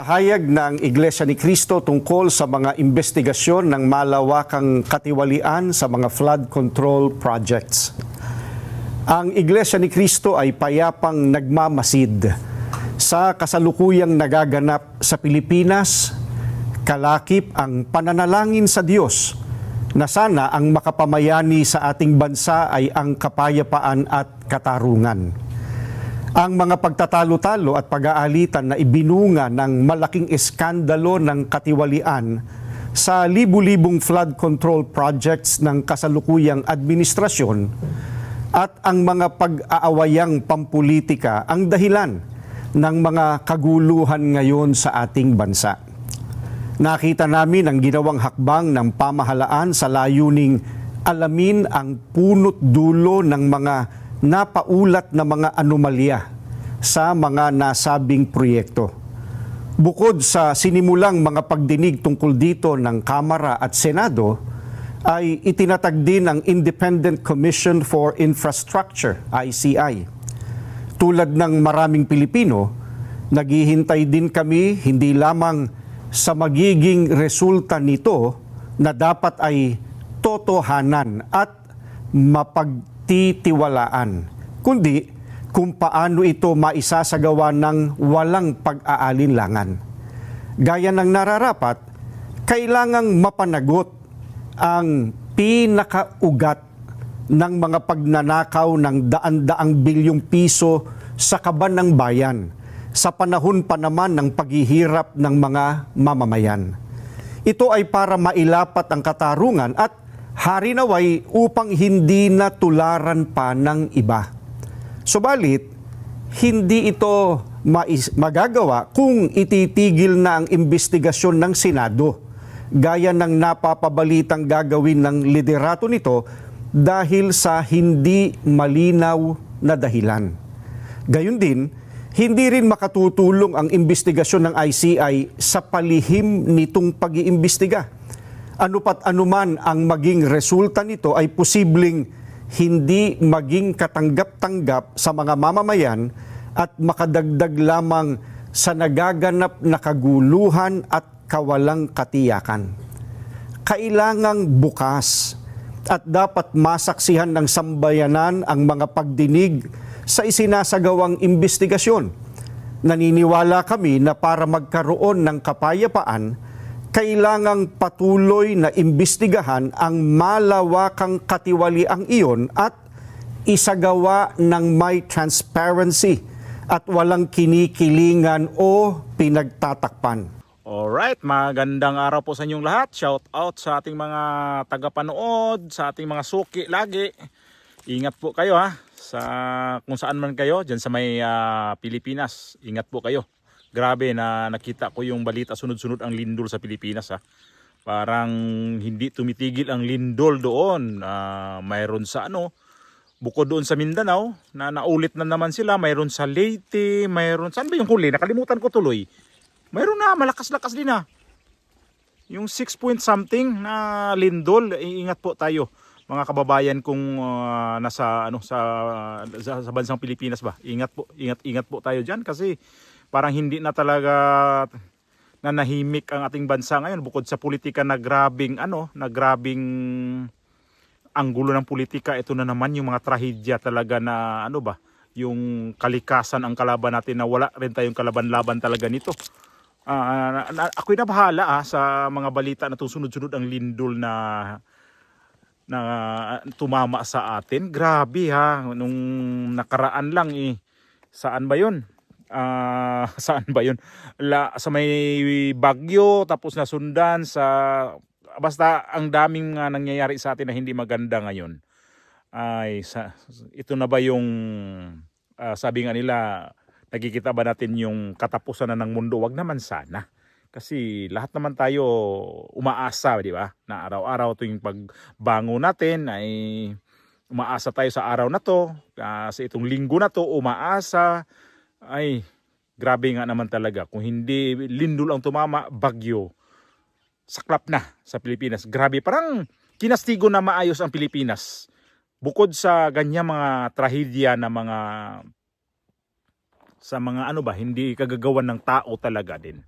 Pahayag ng Iglesia ni Cristo tungkol sa mga investigasyon ng malawakang katiwalian sa mga flood control projects. Ang Iglesia ni Cristo ay payapang nagmamasid sa kasalukuyang nagaganap sa Pilipinas. Kalakip ang pananalangin sa Diyos na sana ang makapamayani sa ating bansa ay ang kapayapaan at katarungan. Ang mga pagtatalo-talo at pag-aalitan na ibinunga ng malaking eskandalo ng katiwalian sa libu-libong flood control projects ng kasalukuyang administrasyon at ang mga pag-aawayang pampulitika ang dahilan ng mga kaguluhan ngayon sa ating bansa. Nakita namin ang ginawang hakbang ng pamahalaan sa layuning alamin ang punot dulo ng mga napaulat na mga anomalya sa mga nasabing proyekto. Bukod sa sinimulang mga pagdinig tungkol dito ng Kamara at Senado, ay itinatag din ang Independent Commission for Infrastructure, ICI. Tulad ng maraming Pilipino, naghihintay din kami hindi lamang sa magiging resulta nito na dapat ay totohanan at mapagtitiwalaan, kundi kung paano ito maisasagawa ng walang pag-aalinlangan. Gaya ng nararapat, kailangang mapanagot ang pinakaugat ng mga pagnanakaw ng daan-daang bilyong piso sa kaban ng bayan sa panahon pa naman ng paghihirap ng mga mamamayan. Ito ay para mailapat ang katarungan at harinaway upang hindi na tularan pa ng iba. Subalit, hindi ito magagawa kung ititigil na ang investigasyon ng Senado, gaya ng napapabalitang gagawin ng liderato nito dahil sa hindi malinaw na dahilan. Gayun din, hindi rin makatutulong ang investigasyon ng ICI sa palihim nitong pag-iimbestiga. Ano pat anuman ang maging resulta nito ay posibleng hindi maging katanggap-tanggap sa mga mamamayan at makadagdag lamang sa nagaganap na kaguluhan at kawalang katiyakan. Kailangang bukas at dapat masaksihan ng sambayanan ang mga pagdinig sa isinasagawang investigasyon. Naniniwala kami na para magkaroon ng kapayapaan, kailangang patuloy na imbestigahan ang malawakang katiwaliang iyon at isagawa ng may transparency at walang kinikilingan o pinagtatakpan. Alright, magandang araw po sa inyong lahat. Shout out sa ating mga tagapanood, sa ating mga suki lagi. Ingat po kayo ha, sa kung saan man kayo, dyan sa may Pilipinas. Ingat po kayo. Grabe na nakita ko yung balita, sunod-sunod ang lindol sa Pilipinas ha. Parang hindi tumitigil ang lindol doon. Mayroon sa bukod doon sa Mindanao, na naulit na naman sila. Mayroon sa Leyte, mayroon, saan ba yung huli? Nakalimutan ko tuloy. Mayroon na, malakas-lakas din ha. Yung 6 point something na lindol, ingat po tayo. Mga kababayan kung nasa sa bansang Pilipinas ba. Ingat po tayo diyan kasi parang hindi na talaga nanahimik ang ating bansa ngayon bukod sa politika na grabing anggulo ng politika. Ito na naman yung mga trahedya talaga na yung kalikasan ang kalaban natin na wala rin tayong kalaban-laban talaga nito. Ako'y nabahala sa mga balita na sunod-sunod ang lindol na tumama sa atin. Grabe ha, nung nakaraan lang saan ba yun? Saan ba yun? Sa may Bagyo, tapos nasundan sa, basta ang daming nangyayari sa atin na hindi maganda ngayon. Ito na ba yung sabi nga nila, nakikita ba natin yung katapusan na ng mundo? Wag naman sana. Kasi lahat naman tayo umaasa, di ba? Na araw-araw tuwing pagbango natin ay umaasa tayo sa araw na to. Sa itong linggo na to, umaasa. Ay, grabe nga naman talaga. Kung hindi lindol ang tumama, bagyo, saklap na sa Pilipinas. Grabe, parang kinastigo na maayos ang Pilipinas. Bukod sa ganyang mga trahedya na mga hindi kagagawan ng tao talaga din.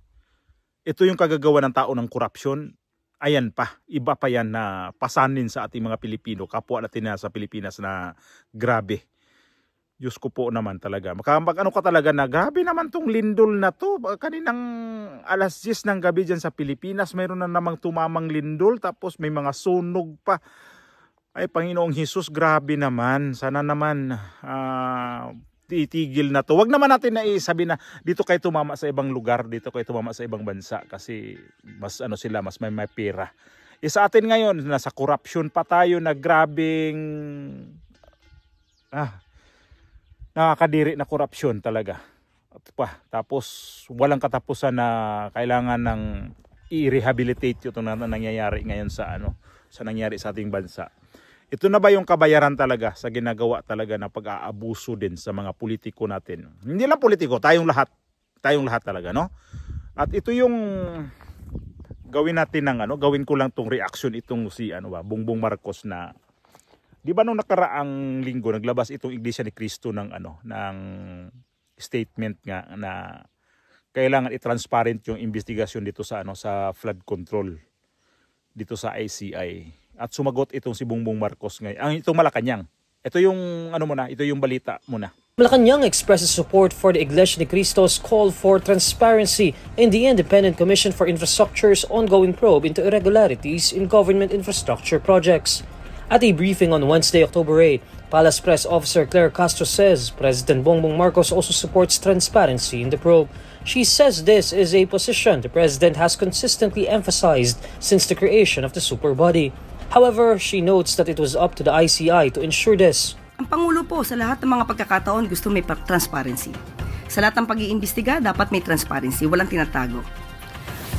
ito yung kagagawa ng tao ng korupsyon. Ayan pa, iba pa yan na pasanin sa ating mga Pilipino, kapwa natin na sa Pilipinas na grabe. Diyos ko po naman talaga. Ano ka talaga na grabe naman tong lindol na to. Kaninang alas 10 ng gabi dyan sa Pilipinas, mayroon na namang tumamang lindol, tapos may mga sunog pa. Ay, Panginoong Hesus, grabe naman. Sana naman titigil na to. Wag naman natin na isabi na dito kayo tumama sa ibang lugar, dito kayo tumama sa ibang bansa kasi mas sila, mas may pera. Sa atin ngayon, nasa corruption pa tayo na grabing nakakadiri na korupsyon talaga. Tapos walang katapusan na kailangan ng i-rehabilitate yung nangyayari ngayon sa nangyari sa ating bansa. Ito na ba yung kabayaran talaga sa ginagawa talaga na pag-aabuso din sa mga politiko natin? Hindi lang politiko, tayong lahat talaga, no? At ito yung gawin natin gawin ko lang tong reaction itong si Bongbong Marcos na, di ba nung nakaraang linggo naglabas itong Iglesia ni Cristo ng statement nga na kailangan i-transparent yung investigasyon dito sa sa flood control dito sa ICI. At sumagot itong si Bongbong Marcos ngayon. Itong Malacanang. Ito yung ito yung balita muna. Malacanang expresses support for the Iglesia ni Cristo's call for transparency in the Independent Commission for Infrastructure's ongoing probe into irregularities in government infrastructure projects. At a briefing on Wednesday, October 8, Palace Press Officer Claire Castro says President Bongbong Marcos also supports transparency in the probe. She says this is a position the President has consistently emphasized since the creation of the super body. However, she notes that it was up to the ICI to ensure this. Ang Pangulo po sa lahat ng mga pagkakataon gusto may transparency. Sa lahat ng pag-iimbestiga, dapat may transparency, walang tinatago.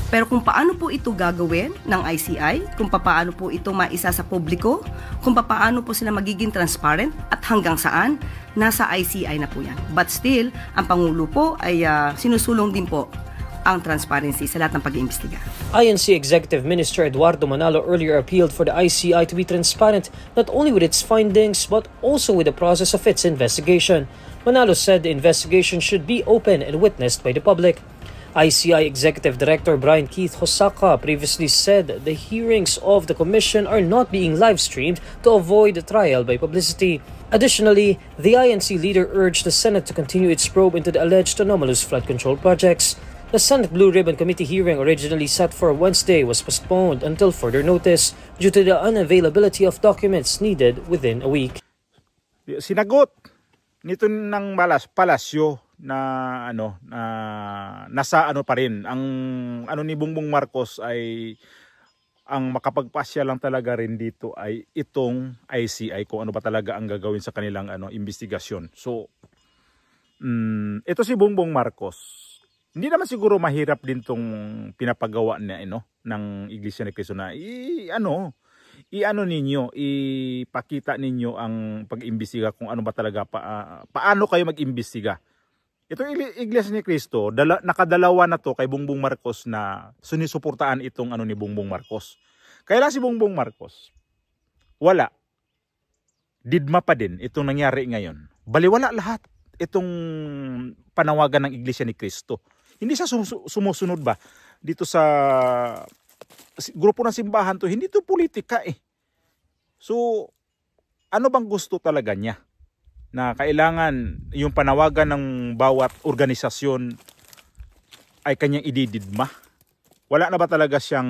Pero kung paano po ito gagawin ng ICI, kung paano po ito maisa sa publiko, kung paano po sila magiging transparent at hanggang saan, nasa ICI na po yan. But still, ang Pangulo po ay sinusulong din po ang transparency sa lahat ng pag-iimbestiga. INC Executive Minister Eduardo Manalo earlier appealed for the ICI to be transparent not only with its findings but also with the process of its investigation. Manalo said the investigation should be open and witnessed by the public. ICI Executive Director Brian Keith Hosaka previously said the hearings of the commission are not being live-streamed to avoid the trial by publicity. Additionally, the INC leader urged the Senate to continue its probe into the alleged anomalous flood control projects. The Senate Blue Ribbon Committee hearing originally set for Wednesday was postponed until further notice due to the unavailability of documents needed within a week. Sinagot nito ng palasyo na nasa pa rin ang ni Bongbong Marcos ay ang makapagpasya lang talaga rin dito ay itong ICI kung ano ba talaga ang gagawin sa kanilang investigasyon. So ito si Bongbong Marcos, hindi naman siguro mahirap din tong pinapagawa niya ng Iglesia ni Cristo na ipakita ninyo ang pag-imbestiga kung ano ba talaga paano kayo mag-imbestiga. Itong Iglesia ni Cristo, nakadalawa na to kay Bongbong Marcos na sunisuportaan itong ni Bongbong Marcos. Kaya lang si Bongbong Marcos, wala. Didma pa din itong nangyari ngayon. Baliwala lahat itong panawagan ng Iglesia ni Cristo. Hindi siya sumusunod ba dito sa grupo ng simbahan to, hindi to politika eh. So, ano bang gusto talaga niya? Na kailangan yung panawagan ng bawat organisasyon ay kanyang idididma. Wala na ba talaga siyang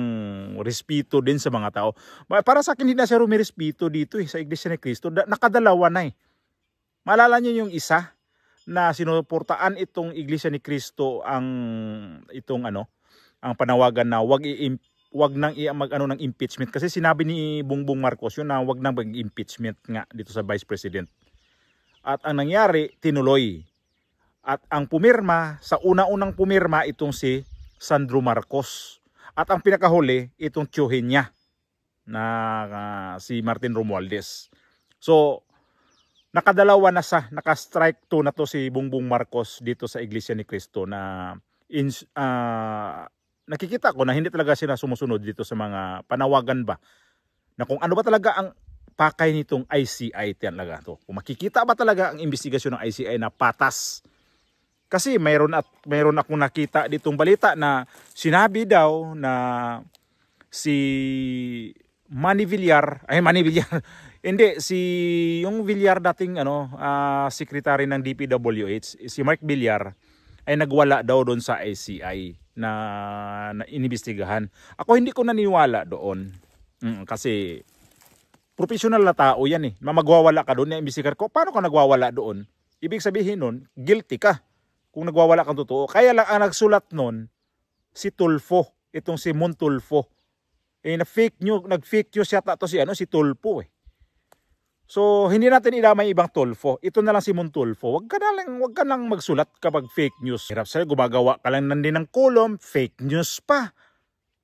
respeto din sa mga tao? Para sa akin, hindi na siya rumirespeto dito sa Iglesia ni Cristo. Nakadalawa na eh. Maalala niyo yung isa na sinuportaan itong Iglesia ni Cristo ang panawagan na wag nang ng impeachment, kasi sinabi ni Bongbong Marcos yun na wag nang mag-impeachment nga dito sa Vice President. At ang nangyari, tinuloy. At ang pumirma, sa una-unang pumirma itong si Sandro Marcos. At ang pinakahuli, itong tiyuhin niya na si Martin Romualdez. So, nakadalawa na naka-strike 2 na to si Bongbong Marcos dito sa Iglesia ni Cristo na nakikita ko na hindi talaga sila sumusunod dito sa mga panawagan ba na kung ano ba talaga ang pakay nitong ICI talaga to. Kung makikita ba talaga ang investigasyon ng ICI na patas Kasi mayroon akong nakita ditong balita na sinabi daw na si Manny Villar, hindi, yung Villar dating secretary ng DPWH, si Mark Villar ay nagwala daw doon sa ICI na inimbestigahan. Ako hindi ko naniwala doon. Kasi professional na tao yan eh. Magwawala ka doon na imbestigar ko. Paano ka nagwawala doon? Ibig sabihin nun, guilty ka kung nagwawala kang totoo. Kaya lang ang nagsulat nun, si Tulfo. Itong si Mon Tulfo. Nag-fake news yata to si Tulfo eh. So, hindi natin idamay ibang Tulfo. Ito na lang si Mon Tulfo. Wag ka lang magsulat kapag fake news. Hirap sa'yo, gumagawa ka lang din ng column, fake news pa.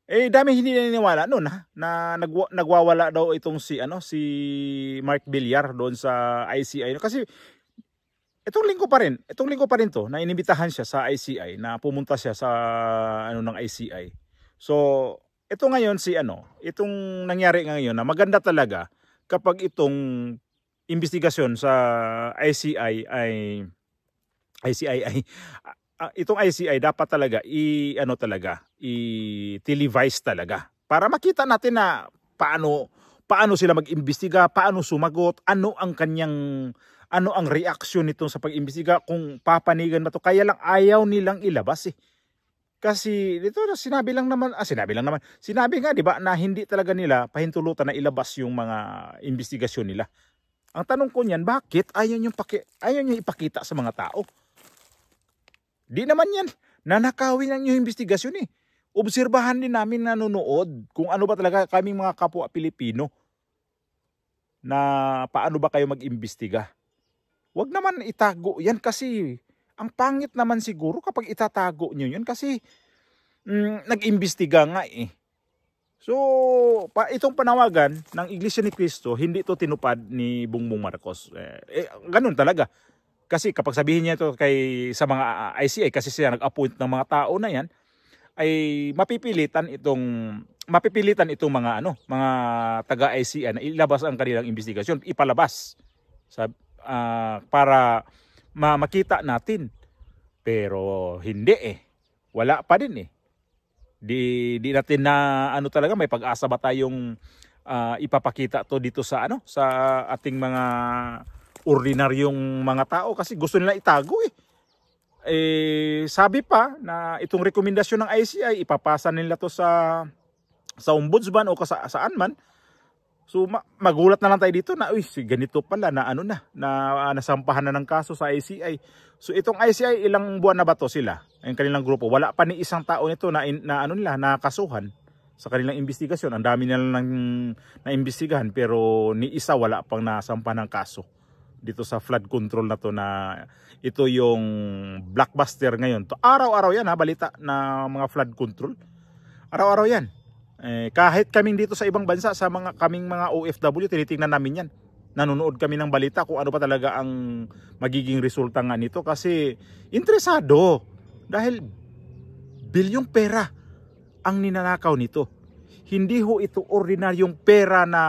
Dami hindi naniniwala noon na nagwawala daw itong si Mark Villar doon sa ICI. Kasi itong linggo pa rin to na inimbitahan siya sa ICI, na pumunta siya sa ng ICI. So, ito ngayon itong nangyari ngayon na maganda talaga kapag itong investigasyon sa ICI itong ICI dapat talaga i-televise talaga para makita natin na paano sila mag-imbestiga, paano sumagot, ano ang reaksyon nito sa pag-imbestiga, kung papanigan ba to. Kaya lang ayaw nilang ilabas eh. Kasi dito sinabi nga 'di ba na hindi talaga nila pahintulutan na ilabas yung mga investigasyon nila. Ang tanong ko niyan, bakit ayaw niyo ipakita sa mga tao? Di naman yan nanakawin ang yung investigasyon eh. Obserbahan din namin nanonood kung ano ba talaga kaming mga kapwa Pilipino na paano ba kayo mag-imbestiga. Huwag naman itago yan kasi ang pangit naman siguro kapag itatago nyo yun kasi nag-imbestiga nga eh. So, itong panawagan ng Iglesia ni Cristo, hindi ito tinupad ni Bongbong Marcos. Ganun talaga. Kasi kapag sabihin niya ito sa mga ICI, kasi siya nag-appoint ng mga tao na yan, ay mapipilitan itong mga taga-ICI na ilabas ang kanilang investigasyon, ipalabas para makita natin. Pero hindi eh. Wala pa din eh. Di natin na talaga may pag-asa ba tayong ipapakita to dito sa sa ating mga ordinaryong mga tao kasi gusto nila itago eh. Sabi pa na itong rekomendasyon ng ICI ipapasa nila to sa ombudsman o saan man. So magulat na lang tayo dito na ganito pala na nasampahan na ng kaso sa ICI. So itong ICI ilang buwan na ba to sila? Ang kanilang grupo wala pa ni isang tao nito na nakasuhan sa kanilang investigasyon. Ang dami nila na-imbestigahan pero ni isa wala pang nasampahan ng kaso dito sa flood control na to, na ito yung blockbuster ngayon. To araw-araw yan balita na mga flood control. Araw-araw yan. Kahit kaming dito sa ibang bansa, sa kaming mga OFW, tinitingnan namin yan. Nanonood kami ng balita kung ano pa talaga ang magiging resulta nga nito kasi interesado. Dahil bilyong pera ang ninanakaw nito. Hindi ho ito ordinaryong pera na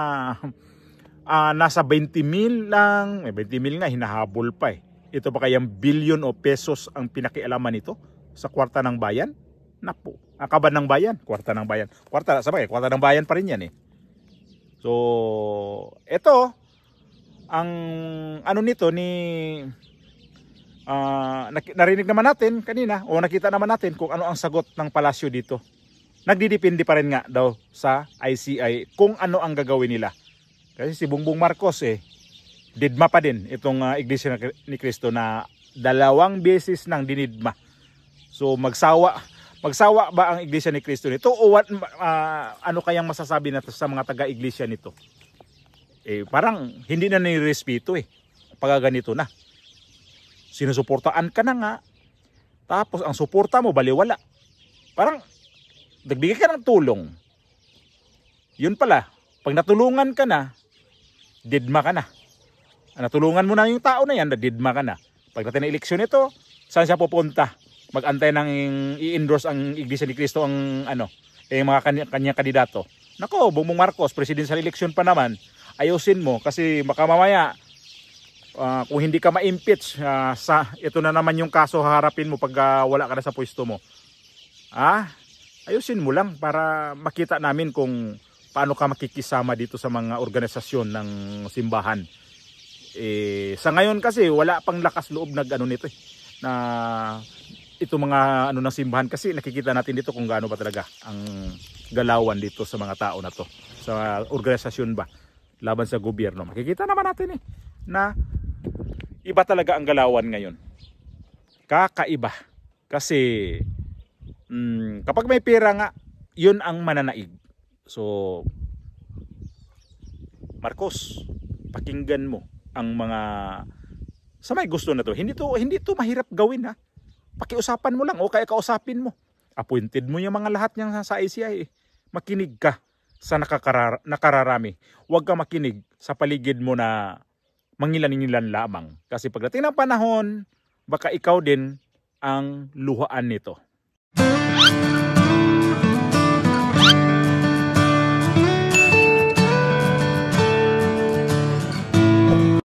nasa 20 mil lang. 20 mil nga, hinahabol pa eh. Ito pa kayang billion o pesos ang pinakialaman nito sa kwarta ng bayan? Napo, kaban ng bayan, kwarta ng bayan. Kwarta ng bayan pa rin yan eh. So, ito, ang nito narinig naman natin kanina o nakita naman natin kung ano ang sagot ng palasyo dito. Nagdidepende pa rin nga daw sa ICI kung ano ang gagawin nila. Kasi si Bongbong Marcos didma pa din itong Iglesia ni Cristo na 2 beses nang dinidma. So magsawa ba ang Iglesia ni Cristo nito o ano kayang masasabi natin sa mga taga-iglesia nito? Parang hindi na nirespeto pag ganito na. Sinusuportaan ka na nga tapos ang suporta mo baliwala. Parang nagbigay ka ng tulong. Yun pala, pag natulungan ka na, didma ka na. Natulungan mo na yung tao na yan, didma ka na. Pagdating ng eleksyon ito, saan siya pupunta? Mag-antay ng i-endorse ang Iglesia ni Cristo ang mga kanyang kandidato. Nako, Bongbong Marcos, presidential election pa naman, ayusin mo kasi baka mamaya Kung hindi ka ma-impeach, ito na naman yung kaso haharapin mo pag wala ka na sa pwesto mo. Ayusin mo lang para makita namin kung paano ka makikisama dito sa mga organisasyon ng simbahan. Sa ngayon kasi wala pang lakas loob nito na ito mga ng simbahan, kasi nakikita natin dito kung gaano ba talaga ang galawan dito sa mga tao na to, sa organisasyon ba laban sa gobyerno. Makikita naman natin na iba talaga ang galawan ngayon. Kakaiba. Kasi kapag may pera nga, yun ang mananaig. So Marcos, pakinggan mo ang mga sa may gusto na to. Hindi to mahirap gawin ha. Pakiusapan mo lang o kaya kausapin mo. Appointed mo yung mga lahat niyang sa ICI. Makinig ka sa nakararami. Huwag ka makinig sa paligid mo na mangilan-ngilan lamang. Kasi pagdating ng panahon, baka ikaw din ang luhaan nito.